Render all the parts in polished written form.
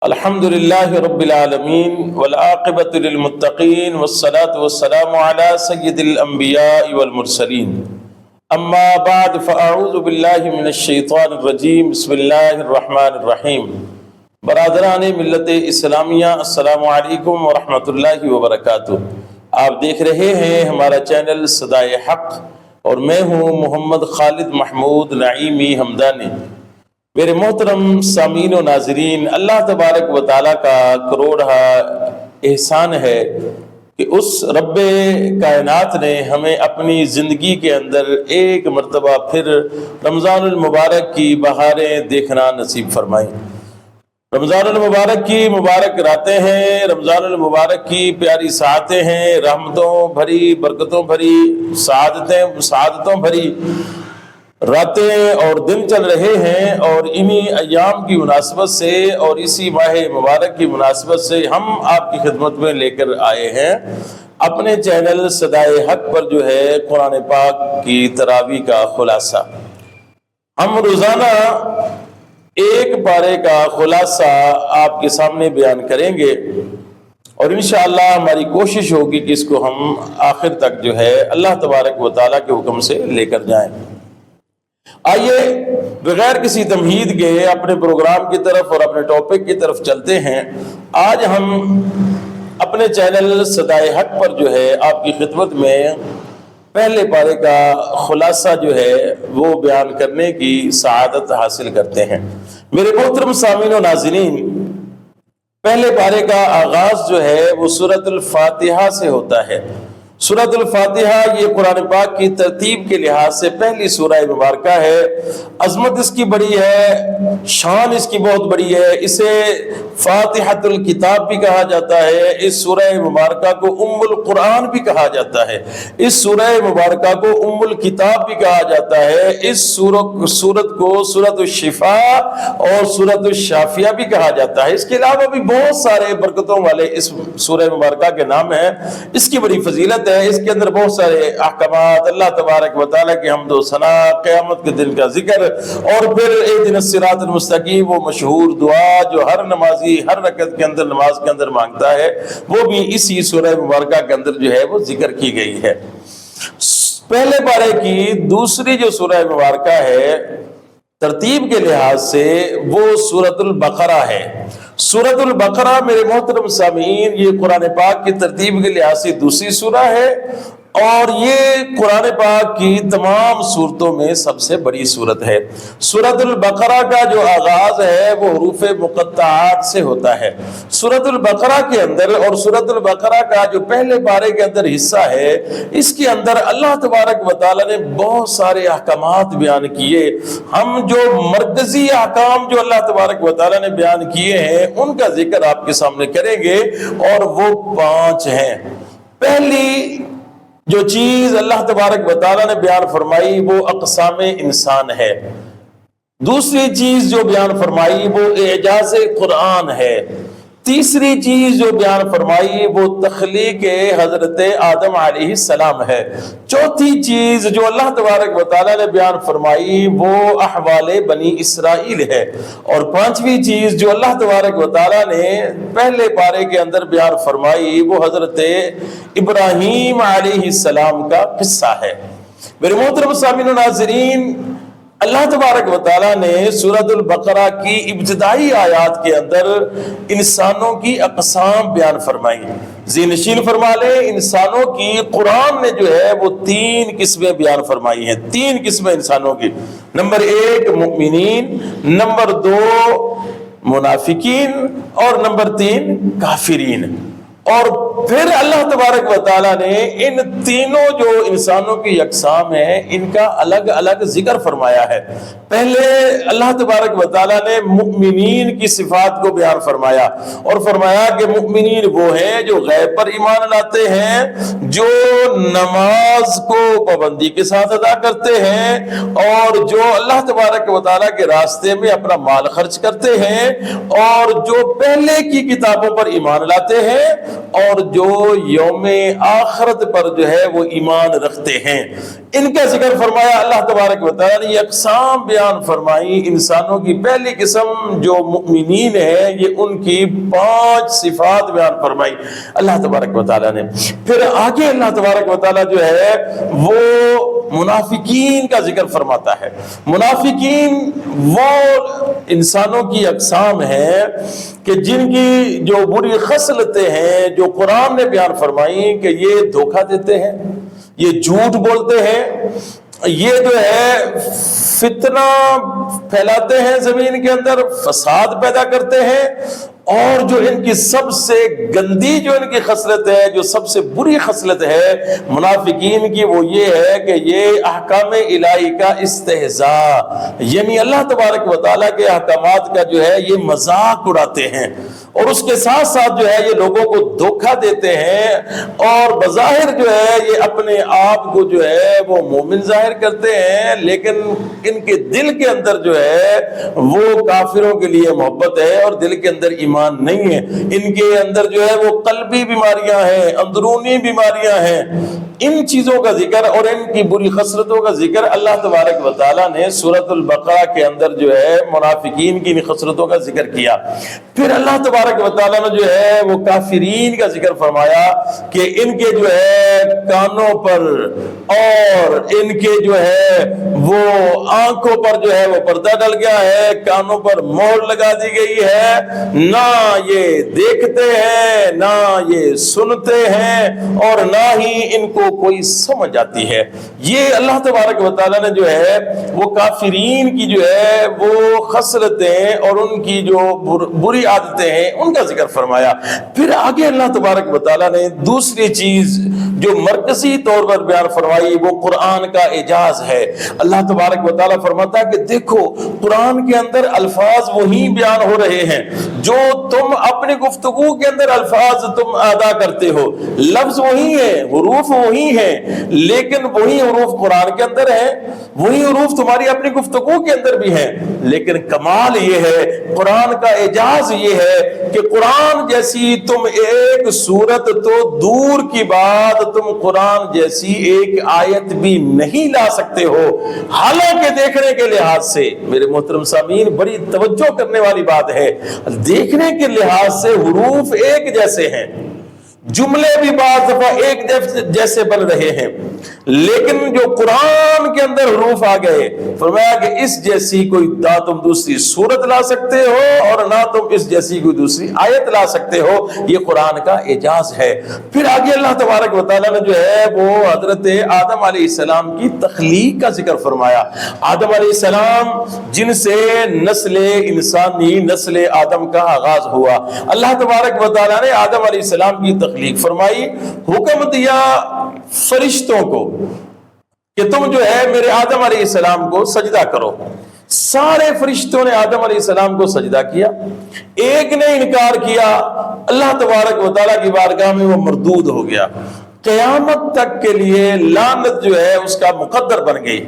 الحمد لله رب العالمين والعاقبة للمتقين والصلاة والسلام على سيد الأنبياء والمرسلين اما بعد فاعوذ باللہ من الشیطان الرجیم بسم اللہ الرحمن الرحیم۔ برادران ملت اسلامیہ السلام علیکم ورحمۃ اللہ وبرکاتہ۔ آپ دیکھ رہے ہیں ہمارا چینل صدائے حق اور میں ہوں محمد خالد محمود نعیمی حمدانی۔ میرے محترم سامعین و ناظرین، اللہ تبارک و تعالیٰ کا کروڑہ احسان ہے کہ اس رب کائنات نے ہمیں اپنی زندگی کے اندر ایک مرتبہ پھر رمضان المبارک کی بہاریں دیکھنا نصیب فرمائیں۔ رمضان المبارک کی مبارک راتیں ہیں، رمضان المبارک کی پیاری ساعتیں ہیں، رحمتوں بھری، برکتوں بھری، سعادتوں بھری راتیں اور دن چل رہے ہیں، اور انہی ایام کی مناسبت سے اور اسی ماہ مبارک کی مناسبت سے ہم آپ کی خدمت میں لے کر آئے ہیں اپنے چینل صدائے حق پر جو ہے قرآن پاک کی تراویح کا خلاصہ۔ ہم روزانہ ایک پارے کا خلاصہ آپ کے سامنے بیان کریں گے، اور انشاءاللہ ہماری کوشش ہوگی کہ اس کو ہم آخر تک جو ہے اللہ تبارک و تعالیٰ کے حکم سے لے کر جائیں۔ آئیے بغیر کسی تمہید کے اپنے پروگرام کی طرف اور اپنے ٹاپک کی طرف چلتے ہیں۔ آج ہم اپنے چینل صدائے حق پر جو ہے آپ کی خدمت میں پہلے پارے کا خلاصہ جو ہے وہ بیان کرنے کی سعادت حاصل کرتے ہیں۔ میرے محترم سامعین و ناظرین، پہلے پارے کا آغاز جو ہے وہ سورۃ الفاتحہ سے ہوتا ہے۔ سورۃ الفاتحہ یہ قرآن پاک کی ترتیب کے لحاظ سے پہلی سورہ مبارکہ ہے۔ عظمت اس کی بڑی ہے، شان اس کی بہت بڑی ہے، اسے فاتحۃ الکتاب بھی کہا جاتا ہے، اس سورہ مبارکہ کو ام القرآن بھی کہا جاتا ہے، اس سورہ مبارکہ کو ام الکتاب بھی کہا جاتا ہے، اس سورت کو سورۃ الشفاء اور سورۃ الشافیہ بھی کہا جاتا ہے۔ اس کے علاوہ بھی بہت سارے برکتوں والے اس سورہ مبارکہ کے نام ہیں۔ اس کی بڑی فضیلت ہے، اس کے اندر بہت سارے احکامات، اللہ تبارک و تعالیٰ کی حمد و ثنا، قیامت کے دن کا ذکر، اور پھر اہدنا الصراط المستقیم، وہ مشہور دعا جو ہر نمازی ہر رکعت کے اندر نماز کے اندر مانگتا ہے، وہ بھی اسی سورہ مبارکہ کے اندر جو ہے وہ ذکر کی گئی ہے۔ پہلے پارے کی دوسری جو سورہ مبارکہ ہے ترتیب کے لحاظ سے وہ سورۃ البقرہ ہے۔ سورۃ البقرہ میرے محترم سامعین یہ قرآن پاک کی ترتیب کے لحاظ سے دوسری سورہ ہے، اور یہ قرآن پاک کی تمام سورتوں میں سب سے بڑی سورت ہے۔ سورۃ البقرہ کا جو آغاز ہے وہ حروف مقطعات سے ہوتا ہے۔ سورۃ البقرہ کے اندر اور سورۃ البقرہ کا جو پہلے پارے کے اندر حصہ ہے، اس کے اندر اللہ تبارک و تعالیٰ نے بہت سارے احکامات بیان کیے۔ ہم جو مرکزی احکام جو اللہ تبارک و تعالیٰ نے بیان کیے ہیں ان کا ذکر آپ کے سامنے کریں گے، اور وہ 5 ہیں۔ پہلی جو چیز اللہ تبارک و تعالیٰ نے بیان فرمائی وہ اقسام انسان ہے۔ دوسری چیز جو بیان فرمائی وہ اعجاز قرآن ہے۔ تیسری چیز جو بیان فرمائی وہ تخلیق حضرت آدم علیہ السلام ہے۔ چوتھی چیز جو اللہ تبارک و تعالیٰ نے بیان فرمائی وہ احوال بنی اسرائیل ہے۔ اور 5ویں چیز جو اللہ تبارک و تعالیٰ نے پہلے پارے کے اندر بیان فرمائی وہ حضرت ابراہیم علیہ السلام کا قصہ ہے۔ میرے محترم سامعین و ناظرین، اللہ تبارک و تعالیٰ نے سورۃ البقرہ کی ابتدائی آیات کے اندر انسانوں کی اقسام بیان فرمائی۔ ذہن نشین فرما لے، انسانوں کی قرآن نے جو ہے وہ 3 قسمیں بیان فرمائی ہیں۔ 3 قسمیں انسانوں کی، نمبر 1 مؤمنین، نمبر 2 منافقین، اور نمبر 3 کافرین۔ اور پھر اللہ تبارک و تعالیٰ نے ان تینوں جو انسانوں کی اقسام ہیں ان کا الگ الگ ذکر فرمایا ہے۔ پہلے اللہ تبارک و تعالیٰ نے مؤمنین کی صفات کو بیان فرمایا، اور فرمایا کہ مؤمنین وہ ہیں جو غیب پر ایمان لاتے ہیں، جو نماز کو پابندی کے ساتھ ادا کرتے ہیں، اور جو اللہ تبارک و تعالیٰ کے راستے میں اپنا مال خرچ کرتے ہیں، اور جو پہلے کی کتابوں پر ایمان لاتے ہیں، اور جو یوم آخرت پر جو ہے وہ ایمان رکھتے ہیں، ان کا ذکر فرمایا۔ اللہ تبارک و تعالیٰ نے یہ اقسام بیان فرمائی۔ انسانوں کی پہلی قسم جو مؤمنین ہیں، یہ ان کی 5 صفات بیان فرمائی اللہ تبارک و تعالیٰ نے۔ پھر آگے اللہ تبارک و تعالیٰ جو ہے وہ منافقین کا ذکر فرماتا ہے۔ منافقین وہ انسانوں کی اقسام ہیں کہ جن کی جو بری خصلتیں ہیں جو قرآن نے بیان فرمائی کہ یہ دھوکہ دیتے ہیں، یہ جھوٹ بولتے ہیں، یہ جو ہے فتنہ پھیلاتے ہیں، زمین کے اندر فساد پیدا کرتے ہیں، اور جو ان کی سب سے گندی جو ان کی خصلت ہے، جو سب سے بری خصلت ہے منافقین کی، وہ یہ ہے کہ یہ احکام الہی کا استہزاء، یعنی اللہ تبارک و تعالیٰ کے احکامات کا جو ہے یہ مذاق اڑاتے ہیں، اور اس کے ساتھ ساتھ جو ہے یہ لوگوں کو دھوکہ دیتے ہیں، اور بظاہر جو ہے یہ اپنے آپ کو جو ہے وہ مومن ظاہر کرتے ہیں، لیکن ان کے دل کے اندر جو ہے وہ کافروں کے لیے محبت ہے اور دل کے اندر ایمان نہیں ہے۔ ان کے اندر جو ہے وہ قلبی بیماریاں ہیں، اندرونی بیماریاں ہیں۔ ان چیزوں کا ذکر اور ان کی بری خصلتوں کا ذکر اللہ تبارک و تعالیٰ نے سورۃ البقرہ کے اندر جو ہے منافقین کی ان خصلتوں کا ذکر کیا۔ پھر اللہ تبارک و تعالیٰ نے جو ہے وہ کافرین کا ذکر فرمایا کہ ان کے جو ہے کانوں پر اور ان کے جو ہے وہ آنکھوں پر جو ہے وہ پردہ ڈل گیا ہے، کانوں پر مہر لگا دی گئی ہے، نہ یہ دیکھتے ہیں نہ یہ سنتے ہیں اور نہ ہی ان کو کوئی سمجھ آتی ہے۔ یہ اللہ تبارک و تعالیٰ نے جو ہے وہ کافرین کی جو ہے وہ خصلتیں اور ان کی جو بری عادتیں ہیں ان کا ذکر فرمایا۔ پھر آگے اللہ تبارک و تعالیٰ نے دوسری چیز جو مرکزی طور پر بیان فرمائی وہ قرآن کا اعجاز ہے۔ اللہ تبارک و تعالیٰ فرماتا ہے کہ دیکھو قرآن کے اندر الفاظ وہی بیان ہو رہے ہیں جو تم اپنی گفتگو کے اندر الفاظ تم ادا کرتے ہو، لفظ وہی ہیں، حروف وہی ہیں، لیکن وہی حروف قرآن کے اندر ہیں، وہی حروف تمہاری اپنی گفتگو کے اندر بھی ہیں، لیکن کمال یہ ہے، قرآن کا اعجاز یہ ہے کہ قرآن جیسی تم ایک سورت تو دور کی بات تم قرآن جیسی ایک آیت بھی نہیں لا سکتے ہو۔ حالانکہ دیکھنے کے لحاظ سے میرے محترم سامعین بڑی توجہ کرنے والی بات ہے، دیکھنے کے لحاظ سے حروف ایک جیسے ہیں، جملے بھی بعض دفعہ ایک جیسے بن رہے ہیں، لیکن جو قرآن کے اندر حروف آ گئے فرمایا کہ اس جیسی کوئی نہ تم دوسری سورت لا سکتے ہو اور نہ تم اس جیسی کوئی دوسری آیت لا سکتے ہو۔ یہ قرآن کا اعجاز ہے۔ پھر آگے اللہ تبارک و تعالیٰ نے جو ہے وہ حضرت آدم علیہ السلام کی تخلیق کا ذکر فرمایا۔ آدم علیہ السلام جن سے نسل انسانی نسل آدم کا آغاز ہوا، اللہ تبارک و تعالیٰ نے آدم علیہ السلام کی تخلیق فرمائی، حکم دیا فرشتوں کو کہ تم جو ہے میرے آدم علیہ السلام کو سجدہ کرو۔ سارے فرشتوں نے آدم علیہ السلام کو سجدہ کیا، ایک نے انکار کیا، اللہ تبارک و تعالیٰ کی بارگاہ میں وہ مردود ہو گیا، قیامت تک کے لیے لعنت جو ہے اس کا مقدر بن گئی۔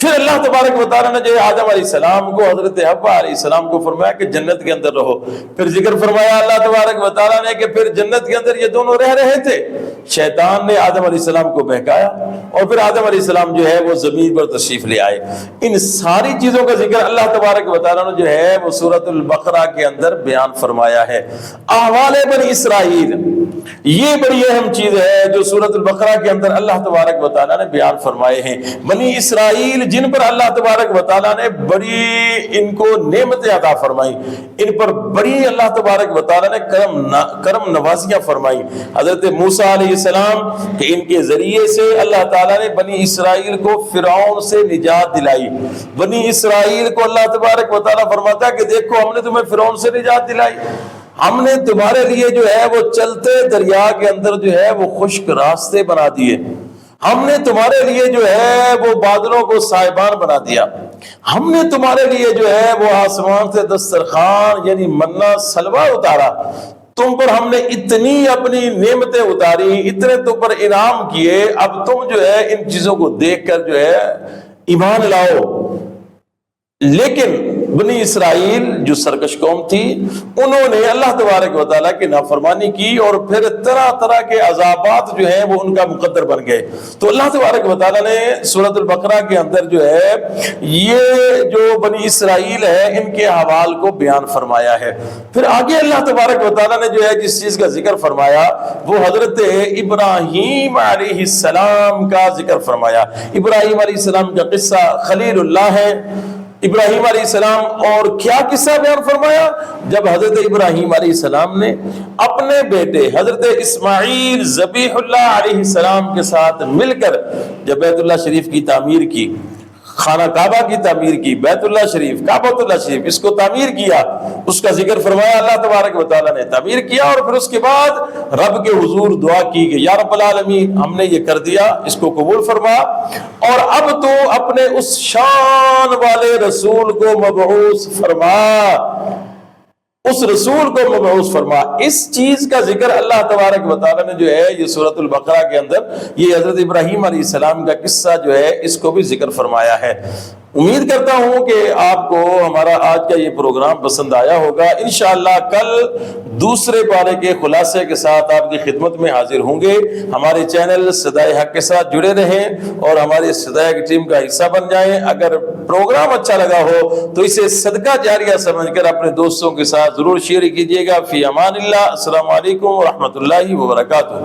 پھر اللہ تبارک و تعالیٰ نے جو آدم علیہ السلام کو حضرت حوا علیہ السلام کو فرمایا کہ جنت کے اندر رہو۔ پھر ذکر فرمایا اللہ تبارک و تعالیٰ نے کہ پھر جنت کے اندر یہ دونوں رہ رہے تھے، شیطان نے آدم علیہ السلام کو بہکایا اور پھر آدم علیہ السلام جو ہے وہ زمین پر تشریف لے آئے۔ ان ساری چیزوں کا ذکر اللہ تبارک و تعالیٰ نے جو ہے وہ سورۃ البقرہ کے اندر بیان فرمایا ہے۔ احوال بنی اسرائیل یہ بڑی اہم چیز ہے جو سورۃ البقرہ کے اندر اللہ تبارک و تعالیٰ نے بیان فرمائے ہیں۔ بنی اسرائیل جن پر اللہ تبارک و تعالیٰ نے بڑی ان کو نعمتیں عطا فرمائی، ان پر بڑی اللہ تبارک و تعالیٰ نے کرم نوازیاں فرمائی۔ حضرت موسیٰ علیہ السلام کہ ان کے ذریعے سے اللہ تعالیٰ نے بنی اسرائیل کو فرعون سے نجات دلائی۔ بنی اسرائیل کو اللہ تبارک و تعالیٰ فرماتا ہے کہ دیکھو ہم نے تمہیں فرعون سے نجات دلائی، ہم نے تمہارے لیے جو ہے وہ چلتے دریا کے اندر جو ہے وہ خشک راستے بنا دیے، ہم نے تمہارے لیے جو ہے وہ بادلوں کو سائبان بنا دیا، ہم نے تمہارے لیے جو ہے وہ آسمان سے دسترخوان یعنی منہ سلوہ اتارا، تم پر ہم نے اتنی اپنی نعمتیں اتاری، اتنے تم پر انعام کیے، اب تم جو ہے ان چیزوں کو دیکھ کر جو ہے ایمان لاؤ۔ لیکن بنی اسرائیل جو سرکش قوم تھی، انہوں نے اللہ تبارک و تعالیٰ کی نافرمانی کی اور پھر طرح طرح کے عذابات جو ہیں وہ ان کا مقدر بن گئے۔ تو اللہ تبارک و تعالیٰ نے سورۃ البقرہ کے اندر جو ہے یہ جو بنی اسرائیل ہے ان کے احوال کو بیان فرمایا ہے۔ پھر آگے اللہ تبارک و تعالیٰ نے جو ہے جس چیز کا ذکر فرمایا وہ حضرت ابراہیم علیہ السلام کا ذکر فرمایا۔ ابراہیم علیہ السلام کا قصہ خلیل اللہ ہے۔ ابراہیم علیہ السلام اور کیا قصہ بیان فرمایا؟ جب حضرت ابراہیم علیہ السلام نے اپنے بیٹے حضرت اسماعیل ذبیح اللہ علیہ السلام کے ساتھ مل کر جب بیت اللہ شریف کی تعمیر کی، خانہ کعبہ کی تعمیر کی، بیت اللہ شریف، کعبۃ اللہ شریف، اس کو تعمیر کیا، اس کا ذکر فرمایا اللہ تبارک و تعالیٰ نے، تعمیر کیا، اور پھر اس کے بعد رب کے حضور دعا کی کہ یا رب العالمین ہم نے یہ کر دیا، اس کو قبول فرما، اور اب تو اپنے اس شان والے رسول کو مبعوث فرما، اس رسول کو مبعوث فرما۔ اس چیز کا ذکر اللہ تبارک و تعالیٰ نے جو ہے یہ سورۃ البقرہ کے اندر یہ حضرت ابراہیم علیہ السلام کا قصہ جو ہے اس کو بھی ذکر فرمایا ہے۔ امید کرتا ہوں کہ آپ کو ہمارا آج کا یہ پروگرام پسند آیا ہوگا۔ انشاءاللہ کل دوسرے پارے کے خلاصے کے ساتھ آپ کی خدمت میں حاضر ہوں گے۔ ہمارے چینل صدائے حق کے ساتھ جڑے رہیں اور ہماری صدائے کی ٹیم کا حصہ بن جائیں۔ اگر پروگرام اچھا لگا ہو تو اسے صدقہ جاریہ سمجھ کر اپنے دوستوں کے ساتھ ضرور شیئر کیجیے گا۔ فی امان اللہ، السلام علیکم ورحمۃ اللہ وبرکاتہ۔